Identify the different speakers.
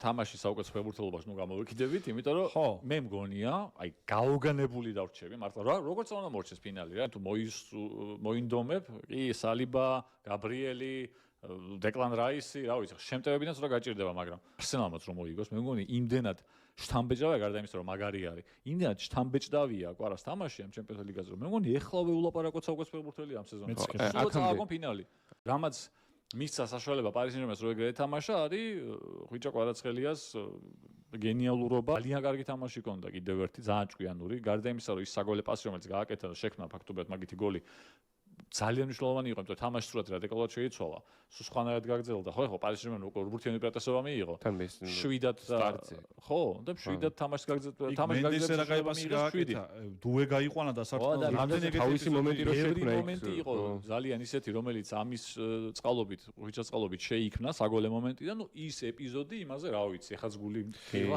Speaker 1: თამაშის საუკეთესო ფეხბურთელობას ნუ გამოვიკიდებით, იმიტომ რომ მე მგონია, აი გაოგანებული დავრჩები მართლა როგორც უნდა მორჩეს ფინალი რა, თუ მოინდომებ, კი სალიბა, გაბრიელი, დეკლან რაისი, რა ვიცი, შემტევებიდან ცოტა გაჭირდება, მაგრამ არსენალმაც რომ მოიგოს, მე მგონი იმდენად შთამბეჭდავია გარდა იმისა, რომ მაგარი არის. იმდენად შთამბეჭდავია კვარას თამაში ამ ჩემპიონთა ლიგაზე, რომ მე მგონი ეხლავე ულაპარაკოთ საუკეთესო ფეხბურთელი ამ სეზონში. სულ წააგონ ფინალი. რამაც მისცა საშუალება პარის სენ-ჟერმენს რო ეგრე ეთამაშა, არის ხვიჭა კვარაცხელიას გენიალურობა. ძალიან კარგი თამაში ჰქონდა კიდევ ერთი, ძალიან ჭკვიანური. გარდა იმისა, რომ ის საგოლე პასი, რომელიც გააკეთა და შექმნა ფაქტობრივად მაგითი გოლი ძალიან მნიშვნელოვანი იყო, იმიტომ რომ თამაში სრულად რადიკალურად შეიცვალა. სულ სხვანაირად გაგრძელდა. ხო, პარის სენ-ჟერმენი უკვე ურბურთიანი უპირატესობა მიიღო. 7-დან ხო, და 7-დან თამაშს გაგრძელდა. თამაში
Speaker 2: გაგრძელდა რაიბასი გააკეთა. დუე გაიყვანა და საფრთხე
Speaker 3: რამდენი თავისი მომენტი რო შექმნა იქ.
Speaker 1: მომენტი იყო ძალიან ისეთი, რომელიც ამის წყალობით, ხვიჭა წყალობით შეიქმნა საგოლე მომენტი და ნუ ის ეპიზოდი იმაზე რა ვიცი, ეხაც გული მქება.